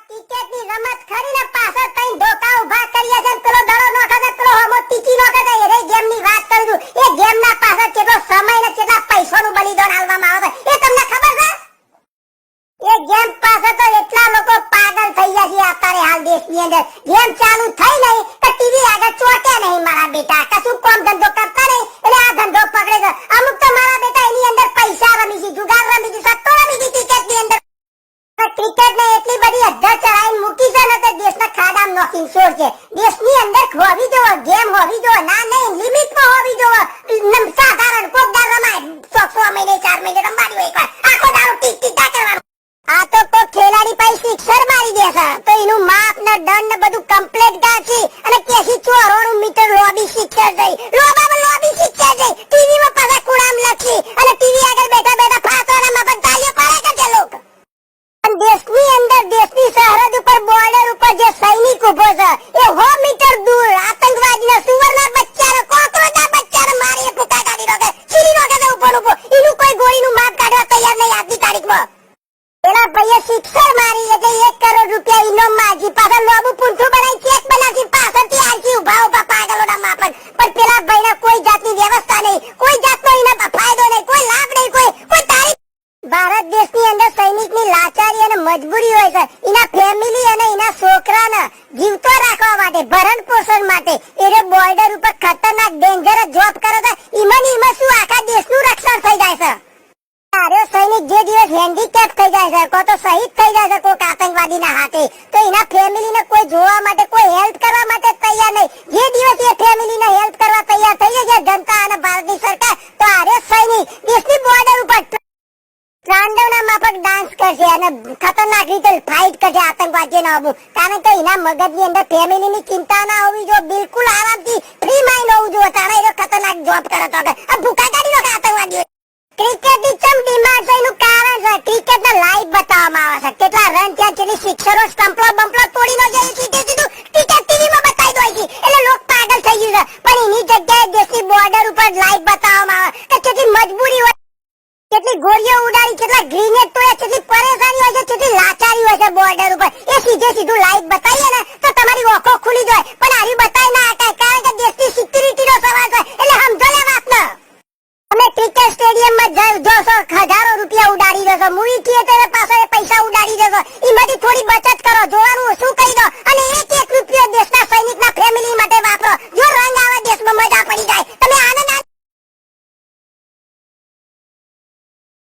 ક્રિકેટની રમત ખરીને પાછળ તઈ ધોકા ઉભા કર્યા છે પેલો દડો નોખા છે પેલો હમો ટીકી નોખા છે એ ગેમની વાત કરું છું એ ગેમના પાછળ કેટલો સમય ને કેટલા પૈસાનું બલિદાન આલવામાં આવે છે એ તમને ખબર છે એ ગેમ પાછળ તો એટલા લોકો પાગલ થઈ ગયા છે અત્યારે હાલ દેશની અંદર ગેમ ચાલુ થઈ નહીં તો ટીવી આગળ ચોટે નહીં મારા બેટા કશું કામ ધંધો કરતા નહીં એટલે આ ધંધો પકડે છે અમુક તો મારા બેટા એની અંદર પૈસા રમી છે જુગાર રમી છે સટ્ટો રમી છે ક્રિકેટની અંદર ક્રિકેટ ને એટલી બધી અધ્ધર ચડાઈ મૂકી છે ને તો દેશના ખાડામાં નોકીને છોડ છે દેશની અંદર હોવી જોવે ગેમ હોવી જોવે ના નહીં લિમિટમાં હોવી જોવે સાધારણ કોક દાર રમાય 6 મહિને 4 મહિને રમવાની હોય એકવાર આખો દારો ટીક ટીક કરવાનું આ તો કોઈ ખેલાડી પાસે સિક્સર મારી દેશે તો એનું માપ ને દંડ ને બધું કમ્પ્લીટ ગાચી અને કેસી 94 મીટર લોબી સિક્સર જઈ લોબામાં લોબી સિક્સર જઈ ટીવી માં પાછા કુડામ લખી અને ટીવી આગળ બેઠા બેઠા ફાસવાના માપન તાળીઓ પાડે કે લોકો દેશની અંદર દેશની સરહદ ઉપર બોર્ડર ઉપર જે સૈનિક ઉભો છે એ 100 મીટર દૂર આતંકવાદીના સુવરના બચ્ચાને કોકરોચના બચ્ચાને મારી ફૂકા કાઢી રોકે ચીરી રોકે છે ઉપર ઉભો એનું કોઈ ગોળીનું માપ કાઢવા તૈયાર નહીં આજની તારીખમાં પેલા ભાઈએ સિક્સર મારી એટલે 1 કરોડ રૂપિયા ઇનામ માજી પાછા લોબુ પૂંઠું બનાવી ચેક બનાવી પાછળથી આલસી ઉભા ઉભા પાગલોના માપન પણ પેલા ભાઈને કોઈ જાતની વ્યવસ્થા નહીં કોઈ જાતનો એના ફાયદો નહીં કોઈ લાભ નહીં કોઈ તારીખ ભારત દેશની અંદર સૈનિકની લાચારી અને મજબૂરી હોય છે એના ફેમિલી અને એના છોકરાને જીવતો રાખવા માટે ભરણ પોષણ માટે એ બોર્ડર ઉપર ખતરનાક ડેન્જરસ જોબ કરે છે ઈમાં શું આખા દેશનું રક્ષણ થઈ જાય છે આર્યો સૈનિક જે દિવસ હેન્ડીકેપ થઈ જાય છે કો તો શહીદ થઈ જાય છે કોઈક આતંકવાદીના હાથે તો એના ફેમિલીને કોઈ જોવા માટે કોઈ હેલ્પ કરવા માટે તૈયાર નહીં જે દિવસ એ ફેમિલીને હેલ્પ કરવા તૈયાર થઈ જાય જનતા અને ભારતની સરકાર તો આર્યો સૈનિક દેશની બોર્ડર ઉપર રાંડવના માફક ડાન્સ કરશે અને ખતરનાક રીતે ફાઇટ કરશે આતંકવાદીઓના અબુ કારણ કે એના મગજની અંદર ફેમિલીની ચિંતા ના હોવી જો બિલકુલ આરામથી ફ્રી માઇન્ડ હોવું જોઈએ તારે એ ખતરનાક જોબ કરે તો આ ભૂખા કાઢી લો આતંકવાદીઓ ક્રિકેટની ચમ ડિમાન્ડ છે એનું કારણ છે ક્રિકેટને લાઈવ બતાવવામાં આવે છે કેટલા રન ત્યાં કેટલી સિક્સરો સ્ટમ્પલો બંપલો તોડી નો જાય સીધું ક્રિકેટ ટીવીમાં બતાવી દો છે એટલે લોક પાગલ થઈ ગયું છે પણ એની જગ્યાએ દેશની બોર્ડર ઉપર લાઈવ બતાવવામાં આવે કે કેટલી મજબૂરી હોય કેટલી ગોળીઓ ઉડાડી કેટલા ગ્રેનેડ તોડ્યા કેટલી પરેશાની હોય છે કેટલી લાચારી હોય છે બોર્ડર ઉપર એ સીધું લાઈવ બતાવીએ ને તો તમારી આંખો ખુલી જાય પણ આરી બતાવી ના શકાય કારણ કે દેશની સિક્યુરિટીનો સવાલ છે એટલે સમજો લે વાતને અમે ક્રિકેટ સ્ટેડિયમમાં જોશો હજારો રૂપિયા ઉડાડી દેશો મૂવી થિયેટર પાસે પૈસા ઉડાડી દેશો એમાંથી થોડી બચત કરો જોવાનું શું કહી દો